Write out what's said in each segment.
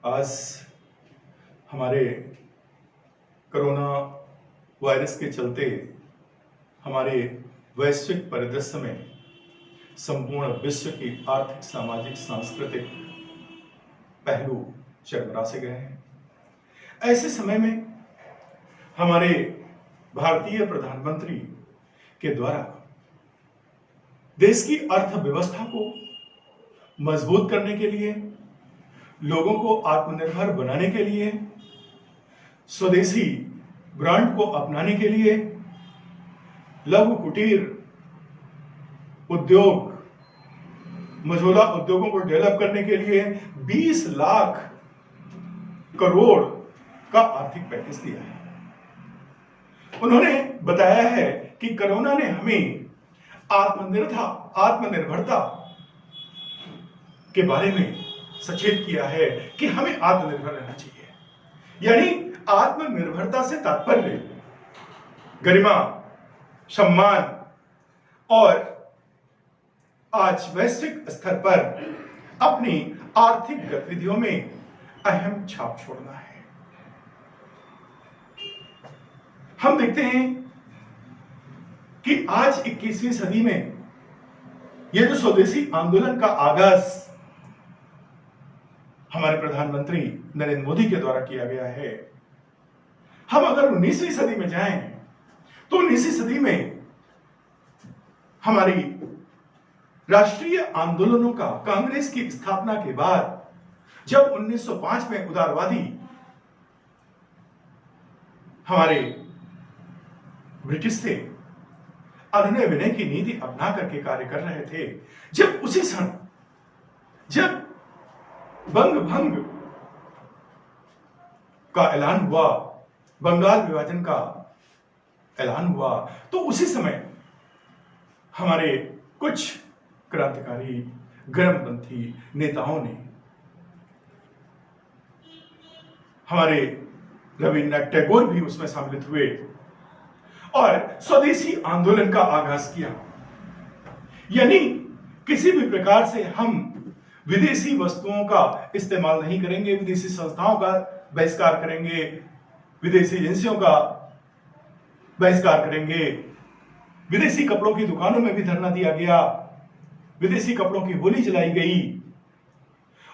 आज हमारे corona virus के चलते हमारे वैश्विक परिदृश्य में संपूर्ण विश्व की आर्थिक, सामाजिक, सांस्कृतिक पहलू चरमरा से गए हैं। ऐसे समय में हमारे भारतीय प्रधानमंत्री के द्वारा देश की अर्थव्यवस्था को मजबूत करने के लिए, लोगों को आत्मनिर्भर बनाने के लिए, स्वदेशी ब्रांड को अपनाने के लिए, लघु कुटीर उद्योग, मझोला उद्योगों को डेवलप करने के लिए 20 लाख करोड़ का आर्थिक पैकेज दिया है। उन्होंने बताया है कि कोरोना ने हमें आत्मनिर्भरता के बारे में सचेत किया है कि हमें आत्मनिर्भर रहना चाहिए। यानी आत्मनिर्भरता से तात्पर्य गरिमा, सम्मान और आज वैश्विक स्तर पर अपनी आर्थिक गतिविधियों में अहम छाप छोड़ना है। हम देखते हैं कि आज 21वीं सदी में यह जो स्वदेशी आंदोलन का आगाज हमारे प्रधानमंत्री नरेंद्र मोदी के द्वारा किया गया है, हम अगर 19वीं सदी में जाएं तो 19वीं सदी में हमारी राष्ट्रीय आंदोलनों का, कांग्रेस की स्थापना के बाद जब 1905 में उदारवादी हमारे ब्रिटिश थे, अनुनय विनय की नीति अपना करके कार्य कर रहे थे, जब उसी क्षण जब बंग भंग का ऐलान हुआ, बंगाल विभाजन का ऐलान हुआ, तो उसी समय हमारे कुछ क्रांतिकारी गर्मपंथी नेताओं ने, हमारे रविन्द्रनाथ टैगोर भी उसमें सम्मिलित हुए और स्वदेशी आंदोलन का आगाज किया। यानी किसी भी प्रकार से हम विदेशी वस्तुओं का इस्तेमाल नहीं करेंगे, विदेशी संस्थाओं का बहिष्कार करेंगे, विदेशी एजेंसियों का बहिष्कार करेंगे। विदेशी कपड़ों की दुकानों में भी धरना दिया गया, विदेशी कपड़ों की होली जलाई गई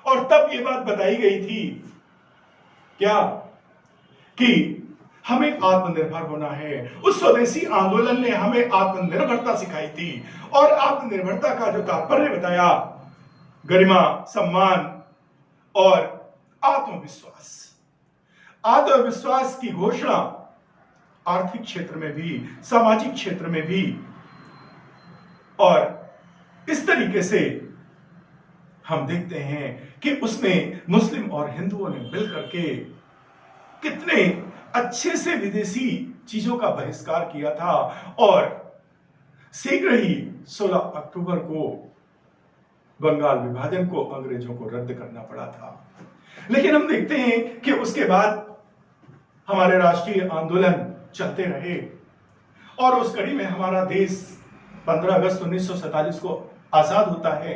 और तब यह बात बताई गई थी क्या कि हमें आत्मनिर्भर होना है। उस स्वदेशी आंदोलन ने हमें आत्मनिर्भरता सिखाई थी और आत्मनिर्भरता का जो तात्पर्य बताया, गरिमा, सम्मान और आत्मविश्वास। आत्मविश्वास की घोषणा आर्थिक क्षेत्र में भी, सामाजिक क्षेत्र में भी, और इस तरीके से हम देखते हैं कि उसमें मुस्लिम और हिंदुओं ने मिलकर के कितने अच्छे से विदेशी चीजों का बहिष्कार किया था और शीघ्र ही 16 अक्टूबर को बंगाल विभाजन को अंग्रेजों को रद्द करना पड़ा था। लेकिन हम देखते हैं कि उसके बाद हमारे राष्ट्रीय आंदोलन चलते रहे और उस कड़ी में हमारा देश 15 अगस्त 1947 को आजाद होता है।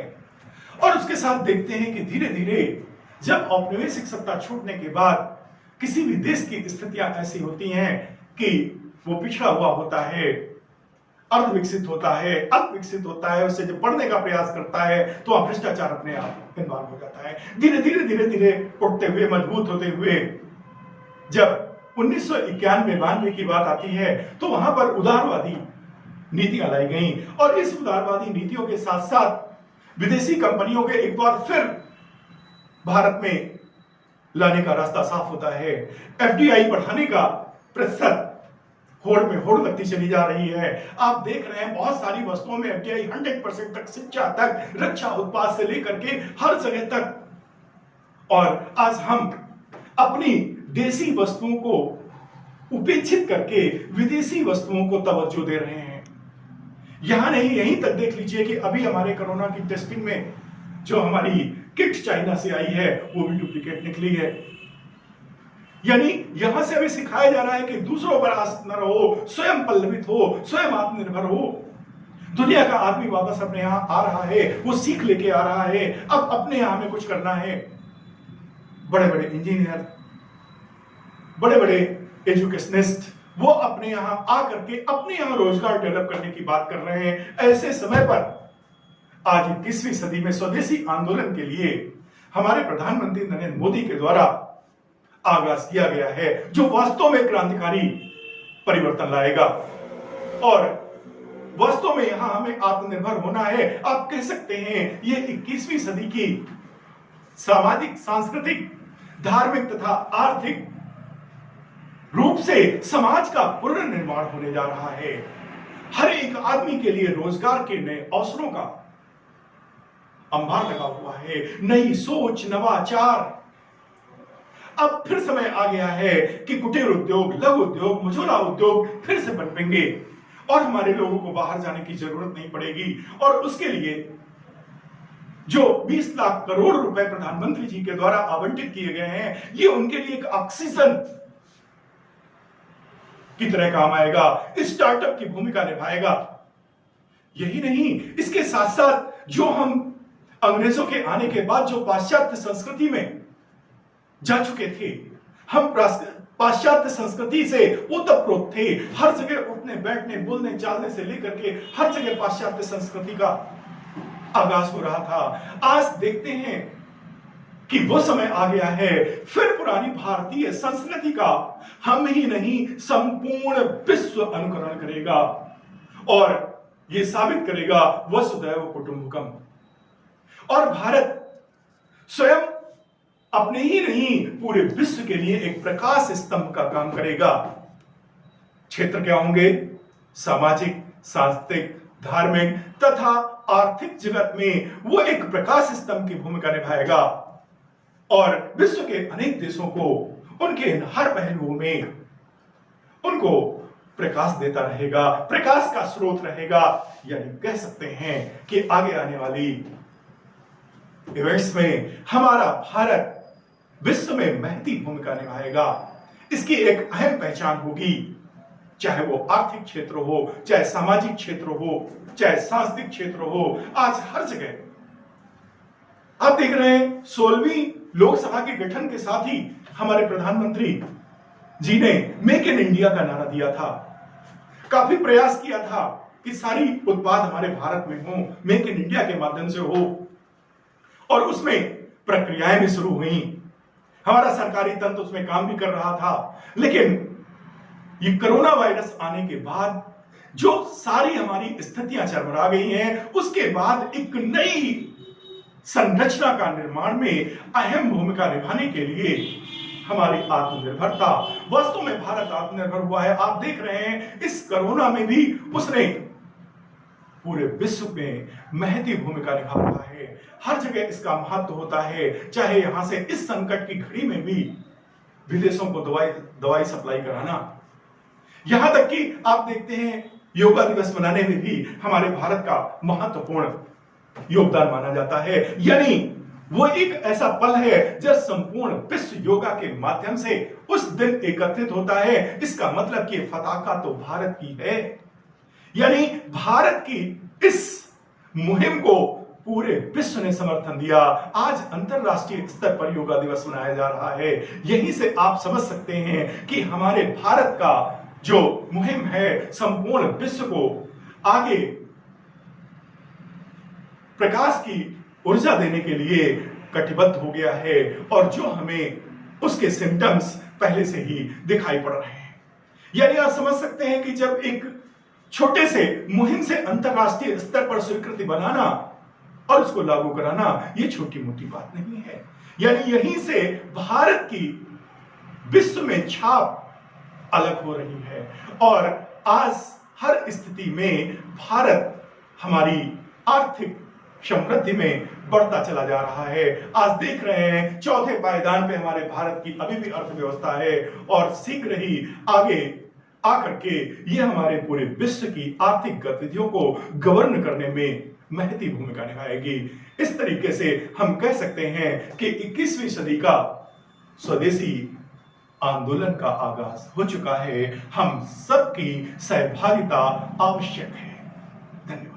और उसके साथ देखते हैं कि धीरे धीरे जब औपनिवेशिक सत्ता छूटने के बाद किसी भी देश की स्थितियां ऐसी होती हैं कि वो पिछड़ा हुआ होता है, अर्ध विकसित होता है, अल्प विकसित होता है, उससे जब बढ़ने का प्रयास करता है तो वहां भ्रष्टाचार अपने आप इन्वॉल्व हो जाता है। धीरे धीरे उठते हुए, मजबूत होते हुए जब 1991-92 की बात आती है तो वहां पर उदारवादी नीतियां लाई गईं और इस उदारवादी नीतियों के साथ साथ विदेशी कंपनियों के एक बार फिर भारत में लाने का रास्ता साफ होता है। एफडीआई बढ़ाने का प्रतिशत होड़ में होड़ लगती चली जा रही है। आप देख रहे हैं बहुत सारी वस्तुओं में एफडीआई 100% तक, शिक्षा तक, रक्षा उत्पाद से लेकर के हर जगह तक। और आज हम अपनी देसी वस्तुओं को उपेक्षित करके विदेशी वस्तुओं को तवज्जो दे रहे हैं। यहां नहीं, यहीं तक देख लीजिए कि अभी हमारे कोरोना की टेस्टिंग में जो हमारी किट चाइना से आई है वो भी डुप्लीकेट निकली है। यानी यहां से अभी सिखाया जा रहा है कि दूसरों पर आश्रित न रहो, स्वयं पल्लवित हो, स्वयं आत्मनिर्भर हो। दुनिया का आदमी वापस अपने यहां आ रहा है, वो सीख लेके आ रहा है, अब अपने यहां में कुछ करना है। बड़े बड़े इंजीनियर, बड़े बड़े एजुकेशनिस्ट, वो अपने यहां आकर के अपने यहां रोजगार डेवलप करने की बात कर रहे हैं। ऐसे समय पर आज 21वीं सदी में स्वदेशी आंदोलन के लिए हमारे प्रधानमंत्री नरेंद्र मोदी के द्वारा आगाज किया गया है, जो वास्तव में क्रांतिकारी परिवर्तन लाएगा और वास्तव में यहां हमें आत्मनिर्भर होना है। आप कह सकते हैं ये 21वीं सदी की सामाजिक, सांस्कृतिक, धार्मिक तथा आर्थिक रूप से समाज का पुनर्निर्माण होने जा रहा है। हर एक आदमी के लिए रोजगार के नए अवसरों का अंबार लगा हुआ है, नई सोच, नवाचार। अब फिर समय आ गया है कि कुटीर उद्योग, लघु उद्योग, मझोला उद्योग फिर से पनपेंगे और हमारे लोगों को बाहर जाने की जरूरत नहीं पड़ेगी। और उसके लिए जो 20 लाख करोड़ रुपए प्रधानमंत्री जी के द्वारा आवंटित किए गए हैं, ये उनके लिए एक ऑक्सीजन की तरह काम आएगा, स्टार्टअप की भूमिका निभाएगा। यही नहीं, इसके साथ साथ जो हम अंग्रेजों के आने के बाद जो पाश्चात्य संस्कृति में जा चुके थे, हम पाश्चात्य संस्कृति से ओतप्रोत थे। हर जगह उठने, बैठने, बोलने, चालने से लेकर के हर जगह पाश्चात्य संस्कृति का आगाज हो रहा था। आज देखते हैं कि वो समय आ गया है, फिर पुरानी भारतीय संस्कृति का हम ही नहीं संपूर्ण विश्व अनुकरण करेगा और ये साबित करेगा वसुधैव कुटुंबकम। और भारत स्वयं अपने ही नहीं पूरे विश्व के लिए एक प्रकाश स्तंभ का काम करेगा। क्षेत्र क्या होंगे? सामाजिक, सांस्कृतिक, धार्मिक तथा आर्थिक जगत में वो एक प्रकाश स्तंभ की भूमिका निभाएगा और विश्व के अनेक देशों को उनके हर पहलुओं में उनको प्रकाश देता रहेगा, प्रकाश का स्रोत रहेगा। यानी कह सकते हैं कि आगे आने वाली इवेंट्स में हमारा भारत विश्व में महती भूमिका निभाएगा। इसकी एक अहम पहचान होगी, चाहे वो आर्थिक क्षेत्र हो, चाहे सामाजिक क्षेत्र हो, चाहे सांस्कृतिक क्षेत्र हो। आज हर जगह आप देख रहे हैं 16वीं लोकसभा के गठन के साथ ही हमारे प्रधानमंत्री जी ने मेक इन इंडिया का नारा दिया था। काफी प्रयास किया था कि सारी उत्पाद हमारे भारत में हो, मेक इन इंडिया के माध्यम से हो और उसमें प्रक्रियाएं भी शुरू हुई। हमारा सरकारी तंत्र उसमें काम भी कर रहा था। लेकिन ये कोरोना वायरस आने के बाद जो सारी हमारी स्थितियां चरमरा गई हैं, उसके बाद एक नई संरचना का निर्माण में अहम भूमिका निभाने के लिए हमारी आत्मनिर्भरता, वास्तव में भारत आत्मनिर्भर हुआ है। आप देख रहे हैं इस कोरोना में भी उसने पूरे विश्व में महती भूमिका निभा रहा है। हर जगह इसका महत्व होता है, चाहे यहां से इस संकट की घड़ी में भी विदेशों को दवाई सप्लाई कराना, यहां तक कि आप देखते हैं योगा दिवस मनाने में भी हमारे भारत का महत्वपूर्ण योगदान माना जाता है। यानी वो एक ऐसा पल है जब संपूर्ण विश्व योगा के माध्यम से उस दिन एकत्रित होता है। इसका मतलब कि पताका तो भारत की है। यानी भारत की इस मुहिम को पूरे विश्व ने समर्थन दिया। आज अंतरराष्ट्रीय स्तर पर योगा दिवस मनाया जा रहा है। यहीं से आप समझ सकते हैं कि हमारे भारत का जो मुहिम है संपूर्ण विश्व को आगे प्रकाश की ऊर्जा देने के लिए कटिबद्ध हो गया है और जो हमें उसके सिम्टम्स पहले से ही दिखाई पड़ रहे हैं। यानी आप समझ सकते हैं कि जब एक छोटे से मुहिम से अंतरराष्ट्रीय स्तर पर स्वीकृति बनाना और उसको लागू कराना ये छोटी मोटी बात नहीं है। यानी यहीं से भारत की विश्व में छाप अलग हो रही है और आज हर स्थिति में भारत हमारी आर्थिक समृद्धि में बढ़ता चला जा रहा है। आज देख रहे हैं चौथे पायदान पे हमारे भारत की अभी भी अर्थव्यवस्था है और शीघ्र ही आगे आकर के ये हमारे पूरे विश्व की आर्थिक गतिविधियों को गवर्न करने में महती भूमिका निभाएगी। इस तरीके से हम कह सकते हैं कि 21वीं सदी का स्वदेशी आंदोलन का आगाज हो चुका है। हम सबकी सहभागिता आवश्यक है। धन्यवाद।